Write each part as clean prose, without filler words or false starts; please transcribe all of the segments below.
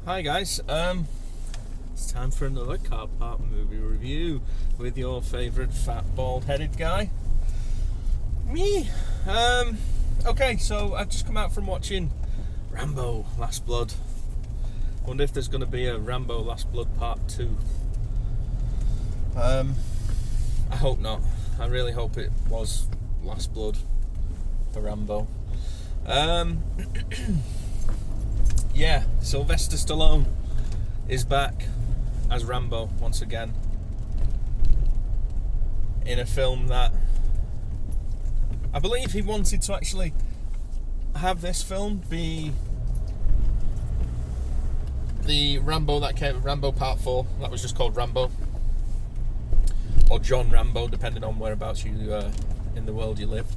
Hi guys, it's time for another car park movie review with your favourite fat bald-headed guy, me. Okay, so I've just come out from watching Rambo Last Blood. Wonder if there's going to be a Rambo Last Blood Part 2. I hope not. I really hope it was Last Blood for Rambo. Yeah, Sylvester Stallone is back as Rambo once again in a film that I believe he wanted to actually have this film be the Rambo that came, Rambo Part 4, that was just called Rambo, or John Rambo, depending on whereabouts you in the world you live.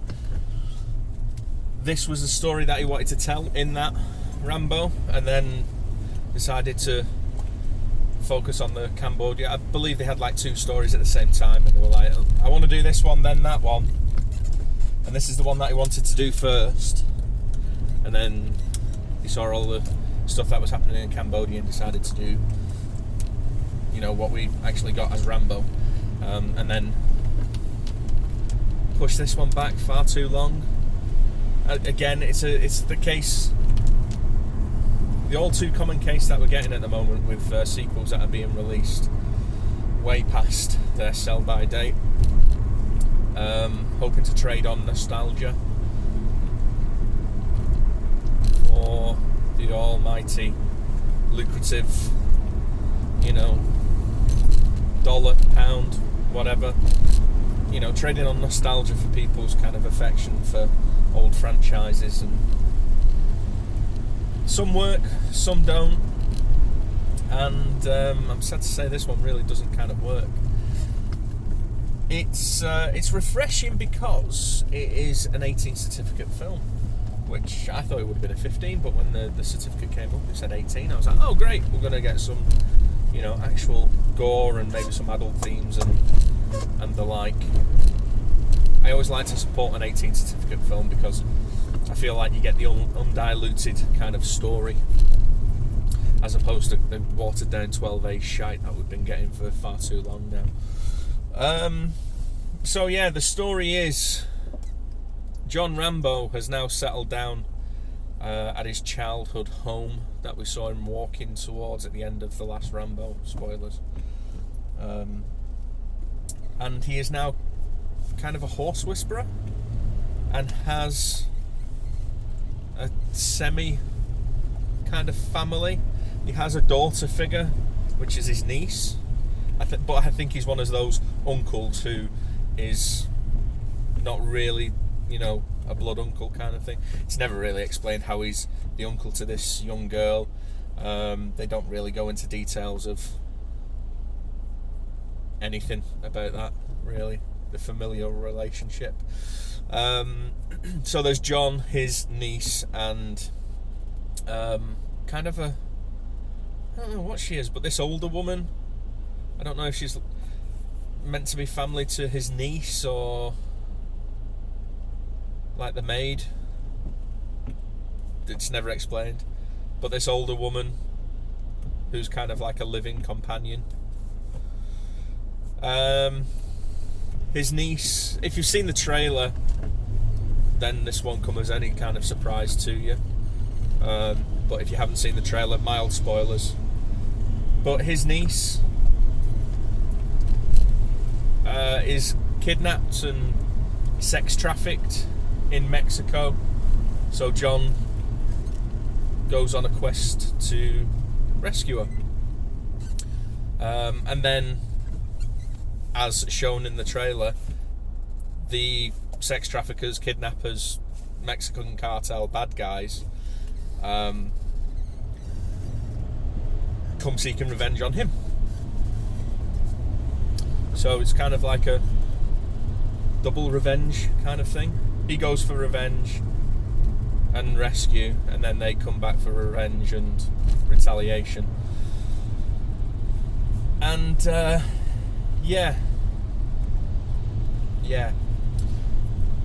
This was the story that he wanted to tell in that Rambo, and then decided to focus on the Cambodia. I believe they had like two stories at the same time, and they were like, I want to do this one, then that one, and this is the one that he wanted to do first. And then he saw all the stuff that was happening in Cambodia and decided to do, you know, what we actually got as Rambo, and then push this one back far too long. Again, it's the case, the all too common case that we're getting at the moment with sequels that are being released way past their sell-by date, hoping to trade on nostalgia for the almighty lucrative, you know, dollar, pound, whatever, you know, trading on nostalgia for people's kind of affection for old franchises. And some work, some don't, and I'm sad to say this one really doesn't kind of work. It's refreshing because it is an 18 certificate film, which I thought it would have been a 15, but when the certificate came up it said 18. I was like, oh great, we're going to get some, you know, actual gore and maybe some adult themes and the like. I always like to support an 18 certificate film because I feel like you get the undiluted kind of story, as opposed to the watered down 12A shite that we've been getting for far too long now. So yeah, the story is John Rambo has now settled down at his childhood home that we saw him walking towards at the end of the last Rambo, spoilers. And he is now kind of a horse whisperer and has a semi kind of family. He has a daughter figure, which is his niece. But I think he's one of those uncles who is not really, you know, a blood uncle kind of thing. It's never really explained how he's the uncle to this young girl. They don't really go into details of anything about that, really, the familial relationship. So there's John, his niece, and kind of a, I don't know what she is, but this older woman, I don't know if she's meant to be family to his niece or like the maid. It's never explained. But this older woman who's kind of like a living companion. His niece, if you've seen the trailer, then this won't come as any kind of surprise to you. But if you haven't seen the trailer, mild spoilers. But his niece is kidnapped and sex trafficked in Mexico. So John goes on a quest to rescue her. And then, as shown in the trailer, the sex traffickers, kidnappers, Mexican cartel bad guys come seeking revenge on him. So it's kind of like a double revenge kind of thing. He goes for revenge and rescue, and then they come back for revenge and retaliation. And yeah,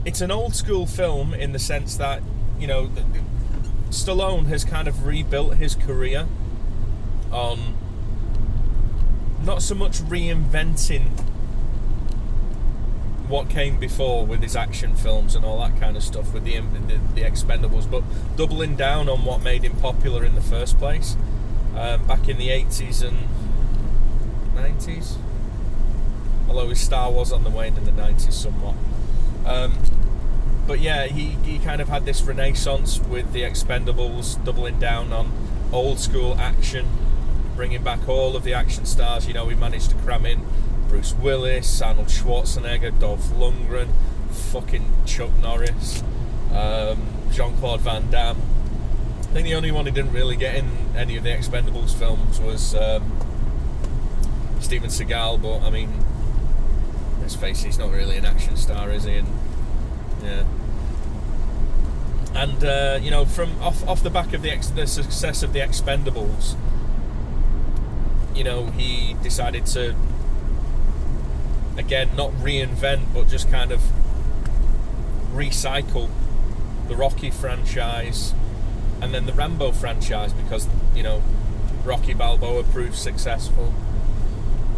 it's an old school film in the sense that, you know, Stallone has kind of rebuilt his career on not so much reinventing what came before with his action films and all that kind of stuff with the Expendables, but doubling down on what made him popular in the first place, back in the 80s and 90s, although his star was on the wane in the 90s somewhat. But yeah, he kind of had this renaissance with the Expendables, doubling down on old school action, bringing back all of the action stars. You know, he managed to cram in Bruce Willis, Arnold Schwarzenegger, Dolph Lundgren, fucking Chuck Norris, Jean-Claude Van Damme. I think the only one he didn't really get in any of the Expendables films was Steven Seagal, but I mean, let's face it, he's not really an action star, is he? And yeah. And you know, from off the back of the success of the Expendables, you know, he decided to, again, not reinvent, but just kind of recycle the Rocky franchise and then the Rambo franchise, because, you know, Rocky Balboa proved successful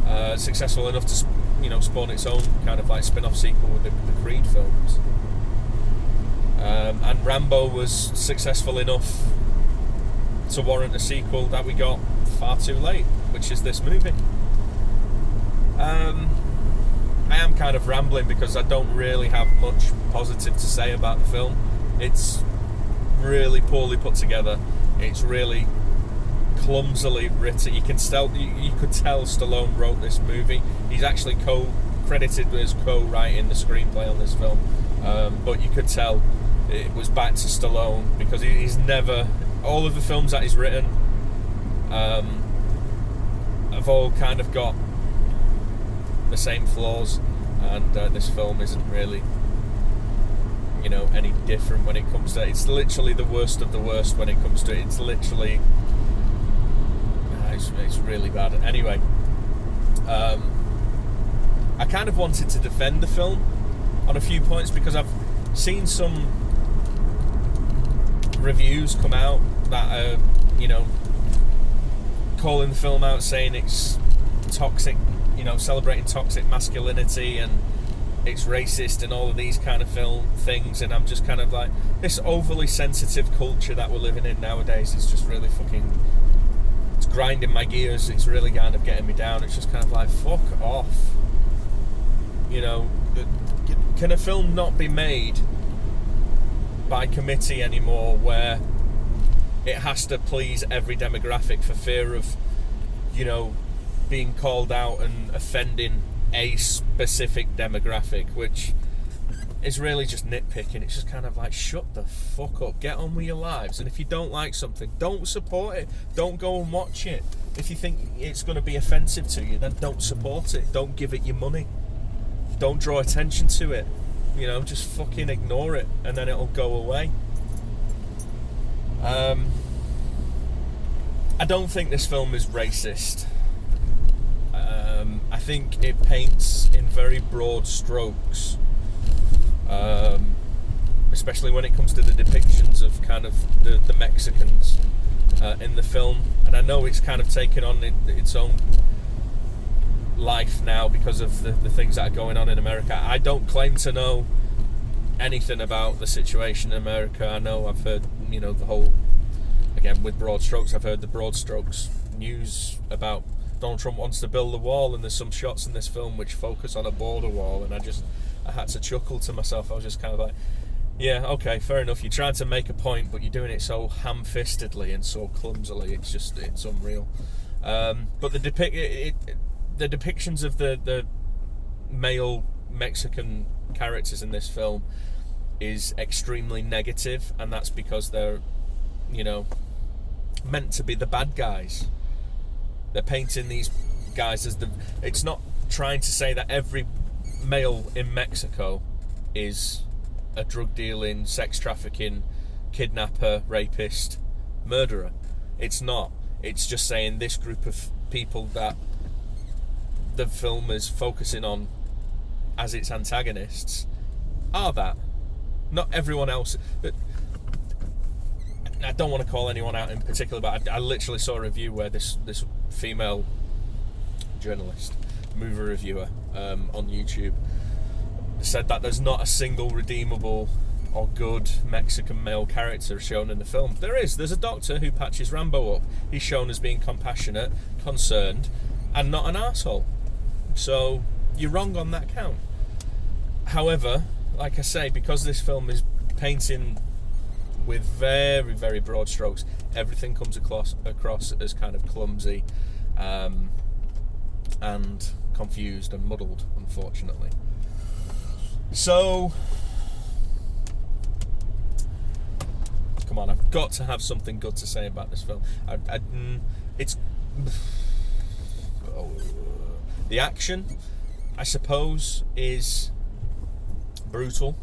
enough to, you know, spawn its own kind of like spin-off sequel with the Creed films. And Rambo was successful enough to warrant a sequel that we got far too late, which is this movie. I am kind of rambling because I don't really have much positive to say about the film. It's really poorly put together. It's really clumsily written. You could tell Stallone wrote this movie. He's actually credited as co-writing the screenplay on this film, but you could tell it was back to Stallone, because he's never, all of the films that he's written have all kind of got the same flaws, and this film isn't really, you know, any different when it comes to it. It's literally the worst of the worst when it comes to it. It's literally it's really bad. Anyway, I kind of wanted to defend the film on a few points, because I've seen some reviews come out that are, you know, calling the film out, saying it's toxic, you know, celebrating toxic masculinity and it's racist and all of these kind of film things, and I'm just kind of like, this overly sensitive culture that we're living in nowadays is just really fucking, it's grinding my gears. It's really kind of getting me down. It's just kind of like, fuck off. You know, can a film not be made by committee anymore, where it has to please every demographic for fear of, you know, being called out and offending a specific demographic, which is really just nitpicking. It's just kind of like, shut the fuck up, get on with your lives, and if you don't like something, don't support it, don't go and watch it. If you think it's going to be offensive to you, then don't support it, don't give it your money, don't draw attention to it, you know, just fucking ignore it, and then it'll go away. I don't think this film is racist. I think it paints in very broad strokes, especially when it comes to the depictions of kind of the Mexicans in the film. And I know it's kind of taken on its own life now because of the things that are going on in America. I don't claim to know anything about the situation in America. I know I've heard, you know, the whole, again with broad strokes, I've heard the broad strokes news about Donald Trump wants to build a wall, and there's some shots in this film which focus on a border wall, and I had to chuckle to myself. I was just kind of like, yeah, okay, fair enough, you're trying to make a point, but you're doing it so ham-fistedly and so clumsily, it's unreal. But the depictions of the male Mexican characters in this film is extremely negative, and that's because they're, you know, meant to be the bad guys. They're painting these guys as it's not trying to say that every male in Mexico is a drug dealing, sex trafficking, kidnapper, rapist, murderer. It's not. It's just saying this group of people that the film is focusing on as its antagonists are that. Not everyone else. I don't want to call anyone out in particular, but I literally saw a review where this female journalist, movie reviewer, on YouTube, said that there's not a single redeemable or good Mexican male character shown in the film. There's a doctor who patches Rambo up. He's shown as being compassionate, concerned, and not an arsehole. So you're wrong on that count. However, like I say, because this film is painting with very, very broad strokes, everything comes across as kind of clumsy and confused and muddled, unfortunately. So, come on, I've got to have something good to say about this film. The action, I suppose, is brutal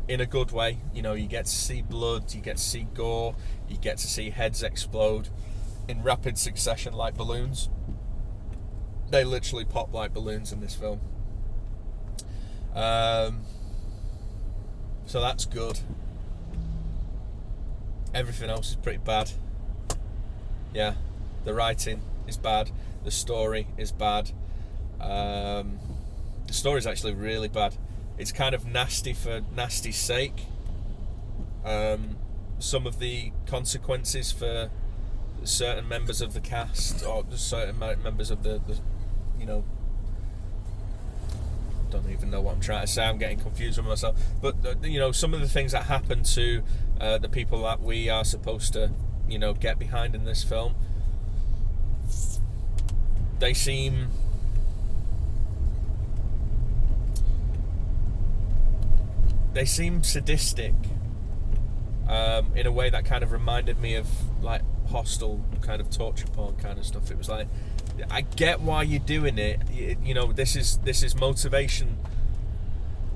in a good way. You know, you get to see blood, you get to see gore, you get to see heads explode in rapid succession like balloons. They literally pop like balloons in this film. So that's good. Everything else is pretty bad. Yeah, the writing is bad. The story is bad. The story is actually really bad. It's kind of nasty for nasty's sake. Some of the consequences for certain members of the cast or certain members of the you know, don't even know what I'm trying to say. I'm getting confused with myself. But you know, some of the things that happen to the people that we are supposed to, you know, get behind in this film, they seem sadistic in a way that kind of reminded me of like Hostel kind of torture porn kind of stuff. It was like, I get why you're doing it. You know, this is motivation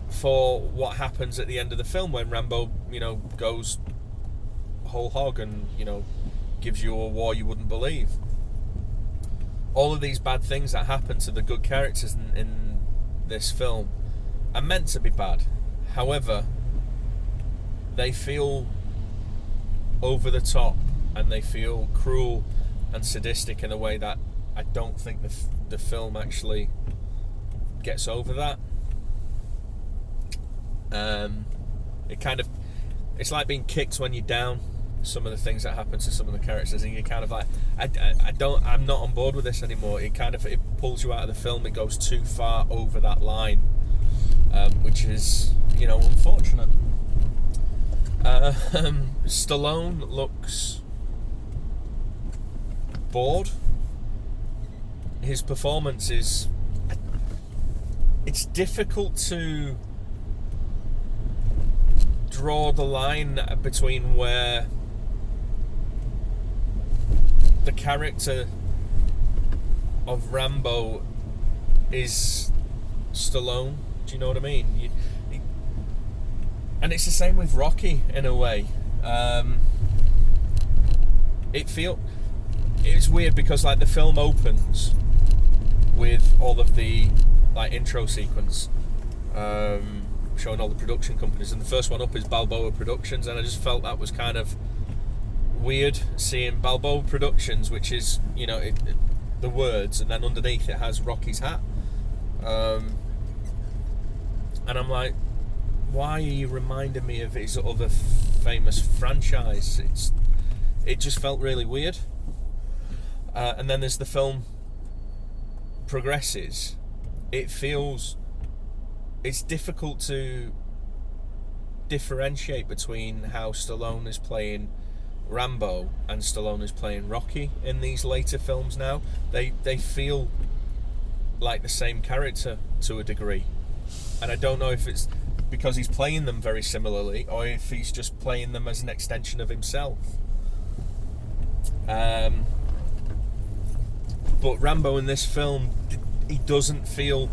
for what happens at the end of the film when Rambo, you know, goes whole hog and, you know, gives you a war you wouldn't believe. All of these bad things that happen to the good characters in this film are meant to be bad. However, they feel over the top and they feel cruel and sadistic in a way that I don't think the film actually gets over that. It's like being kicked when you're down. Some of the things that happen to some of the characters, and you're kind of like, I'm not on board with this anymore. It pulls you out of the film. It goes too far over that line, which is, you know, unfortunate. Stallone looks bored. His performance is... It's difficult to draw the line between where the character of Rambo is Stallone. Do you know what I mean? And it's the same with Rocky in a way. It's weird because like the film opens with all of the like intro sequence, showing all the production companies, and the first one up is Balboa Productions, and I just felt that was kind of weird seeing Balboa Productions, which is, you know, the words, and then underneath it has Rocky's hat, and I'm like, why are you reminding me of his other famous franchise? It just felt really weird. And then as the film progresses, it's difficult to differentiate between how Stallone is playing Rambo and Stallone is playing Rocky in these later films now. They feel like the same character to a degree, and I don't know if it's because he's playing them very similarly or if he's just playing them as an extension of himself. But Rambo in this film, he doesn't feel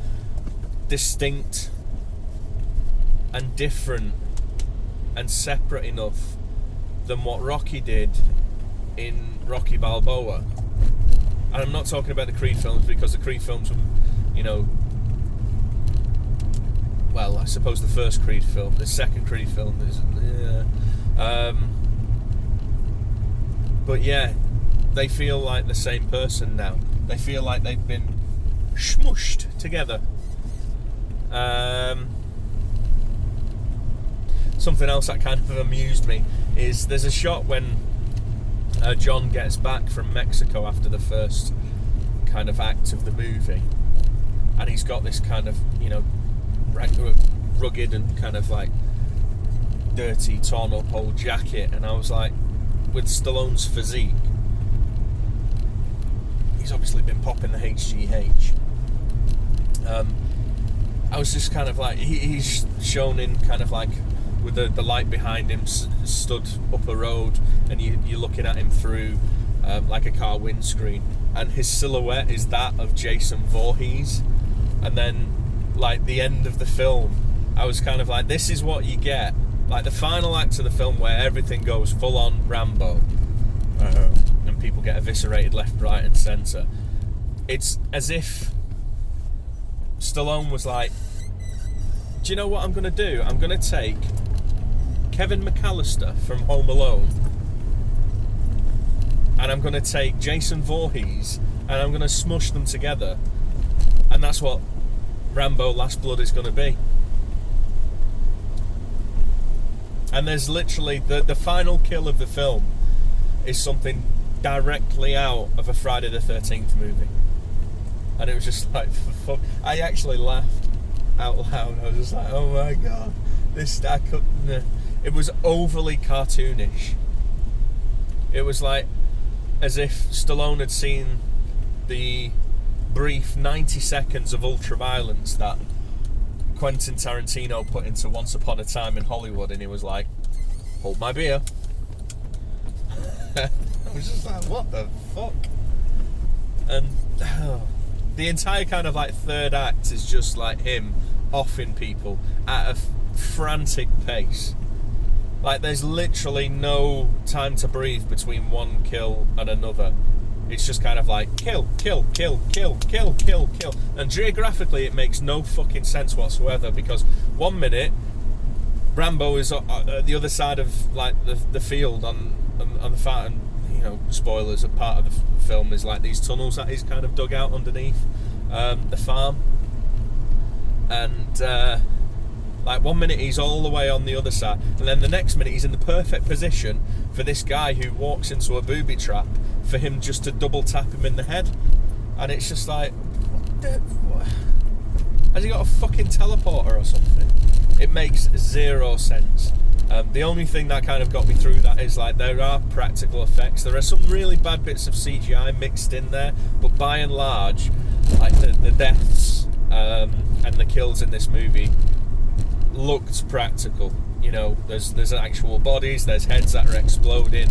distinct and different and separate enough than what Rocky did in Rocky Balboa. And I'm not talking about the Creed films, because the Creed films were, you know, well, I suppose the first Creed film, the second Creed film is, But yeah, they feel like the same person now. They feel like they've been smushed together. Something else that kind of amused me is there's a shot when John gets back from Mexico after the first kind of act of the movie, and he's got this kind of, rugged and kind of like dirty, torn up old jacket, and I was like, with Stallone's physique, he's obviously been popping the HGH. I was just kind of like, he's shown in kind of like with the light behind him, stood up a road, and you're looking at him through like a car windscreen, and his silhouette is that of Jason Voorhees. And then like the end of the film, I was kind of like, this is what you get, like the final act of the film where everything goes full on Rambo, and people get eviscerated left, right and centre. It's as if Stallone was like, do you know what I'm going to do? I'm going to take Kevin McAllister from Home Alone, and I'm going to take Jason Voorhees, and I'm going to smush them together, and that's what Rambo Last Blood is going to be. And there's literally the final kill of the film is something directly out of a Friday the 13th movie, and it was just like, fuck. I actually laughed out loud. I was just like, oh my god, I couldn't. It was overly cartoonish. It was like as if Stallone had seen the brief 90 seconds of ultraviolence that Quentin Tarantino put into Once Upon a Time in Hollywood, and he was like, hold my beer. I was just like, what the fuck? And the entire kind of like third act is just like him offing people at a frantic pace. Like there's literally no time to breathe between one kill and another. It's just kind of like kill, kill, kill, kill, kill, kill, kill. And geographically it makes no fucking sense whatsoever, because 1 minute Rambo is at the other side of like the field on the far, and spoilers, a part of the film is like these tunnels that he's kind of dug out underneath the farm, and like 1 minute he's all the way on the other side, and then the next minute he's in the perfect position for this guy who walks into a booby trap for him just to double tap him in the head. And it's just like, what? Has he got a fucking teleporter or something? It makes zero sense. The only thing that kind of got me through that is like there are practical effects. There are some really bad bits of CGI mixed in there, but by and large, like the deaths and the kills in this movie looked practical. There's actual bodies, there's heads that are exploding,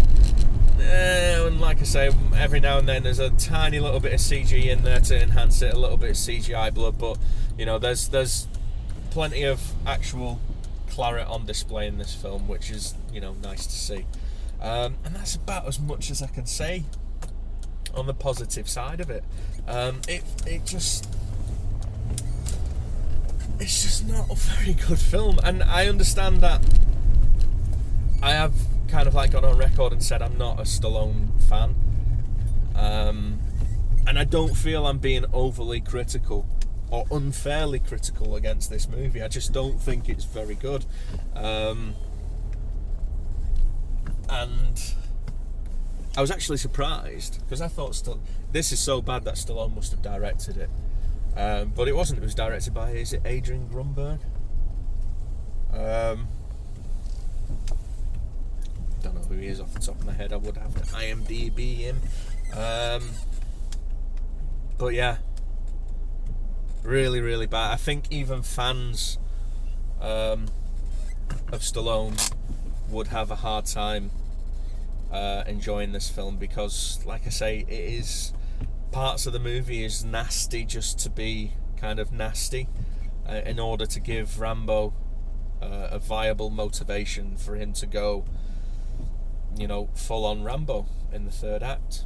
and like I say, every now and then there's a tiny little bit of CG in there to enhance it, a little bit of CGI blood, but there's plenty of actual claret on display in this film, which is nice to see, and that's about as much as I can say on the positive side of it. It's just not a very good film, and I understand that I have kind of like gone on record and said I'm not a Stallone fan, and I don't feel I'm being overly critical or unfairly critical against this movie. I just don't think it's very good, and I was actually surprised, because I thought this is so bad that Stallone must have directed it. But it wasn't. It was directed by, is it Adrian Grunberg? Don't know who he is off the top of my head. I would have to IMDb him. But yeah, really, really bad. I think even fans of Stallone would have a hard time enjoying this film, because, like I say, it is... parts of the movie is nasty just to be kind of nasty, in order to give Rambo a viable motivation for him to go, full on Rambo in the third act.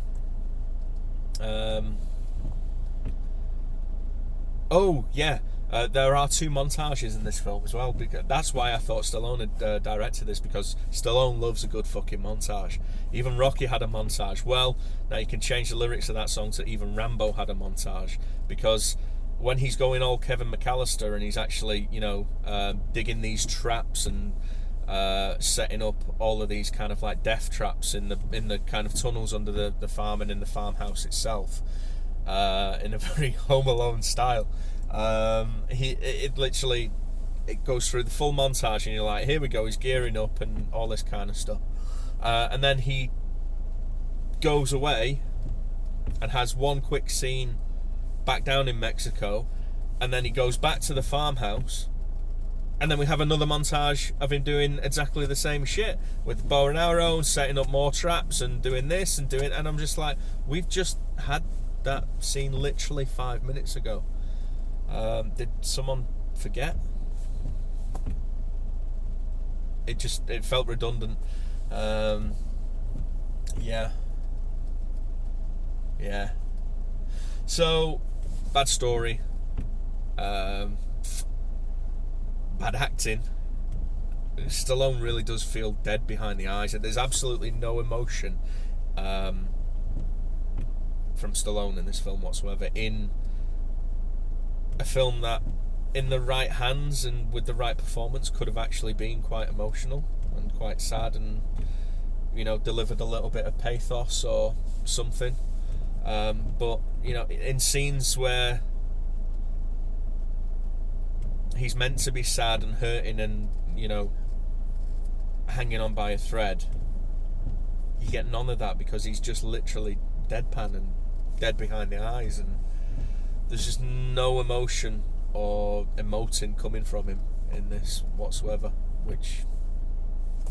Oh yeah, There are 2 montages in this film as well. Because that's why I thought Stallone had directed this, because Stallone loves a good fucking montage. Even Rocky had a montage. Well, now you can change the lyrics of that song to even Rambo had a montage, because when he's going all Kevin McAllister and he's actually, digging these traps and setting up all of these kind of like death traps in the kind of tunnels under the farm and in the farmhouse itself, in a very Home Alone style. It literally goes through the full montage, and you're like, here we go, he's gearing up and all this kind of stuff, and then he goes away and has one quick scene back down in Mexico, and then he goes back to the farmhouse, and then we have another montage of him doing exactly the same shit with bow and arrow and setting up more traps and doing this and doing, and I'm just like, we've just had that scene literally 5 minutes ago. Did someone forget? It felt redundant. Yeah. So, bad story, bad acting. Stallone really does feel dead behind the eyes, and there's absolutely no emotion from Stallone in this film whatsoever, in a film that, in the right hands and with the right performance, could have actually been quite emotional and quite sad, and delivered a little bit of pathos or something, but in scenes where he's meant to be sad and hurting and hanging on by a thread, you get none of that, because he's just literally deadpan and dead behind the eyes, and there's just no emotion or emoting coming from him in this whatsoever, which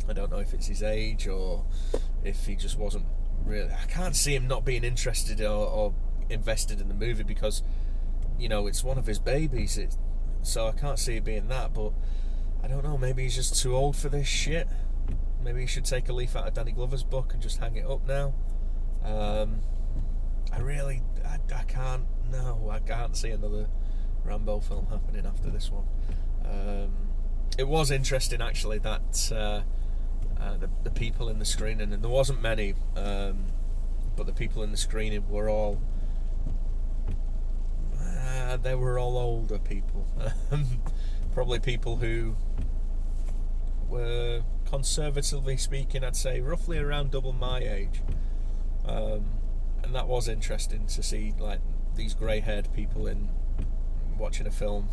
I don't know if it's his age or if he just wasn't really... I can't see him not being interested or invested in the movie, because it's one of his babies, so I can't see it being that. But I don't know, maybe he's just too old for this shit. Maybe he should take a leaf out of Danny Glover's book and just hang it up now. I can't see another Rambo film happening after this one. It was interesting actually that the people in the screening, and there wasn't many, but the people in the screening were all they were all older people. Probably people who were, conservatively speaking, I'd say roughly around double my age, and that was interesting to see, like, these grey-haired people in watching a film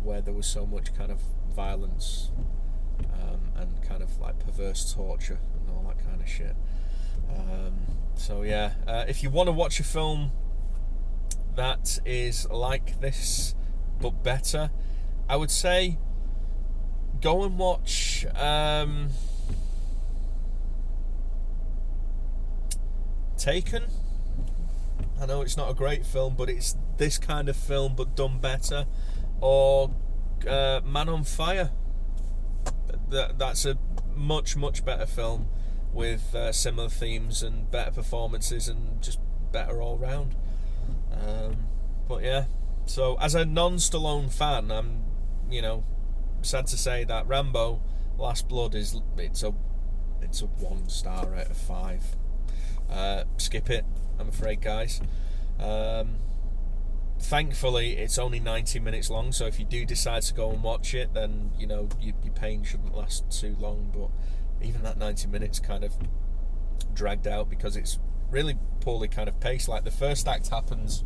where there was so much kind of violence and kind of like perverse torture and all that kind of shit. So yeah, if you want to watch a film that is like this but better, I would say go and watch Taken. I know it's not a great film, but it's this kind of film but done better. Or Man on Fire. That's a much better film with similar themes and better performances and just better all round. But yeah, so as a non-Stallone fan, I'm sad to say that Rambo Last Blood it's a 1 star out of 5. Skip it, I'm afraid, guys. Thankfully it's only 90 minutes long, so if you do decide to go and watch it, then your pain shouldn't last too long. But even that 90 minutes kind of dragged out because it's really poorly kind of paced. Like, the first act happens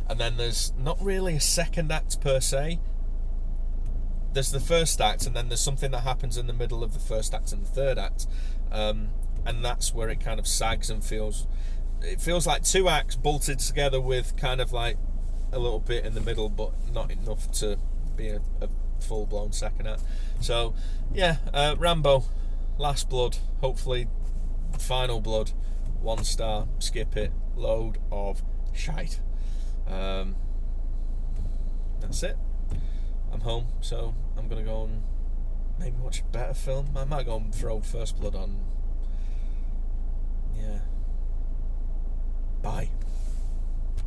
and then there's not really a second act per se. There's the first act, and then there's something that happens in the middle of the first act and the third act, and that's where it kind of sags and feels like 2 acts bolted together with kind of like a little bit in the middle, but not enough to be a full-blown second act. So yeah, Rambo Last Blood, hopefully Final Blood, 1 star, skip it, load of shite. That's it. I'm home, so I'm gonna go and maybe watch a better film. I might go and throw First Blood on. Yeah. Bye.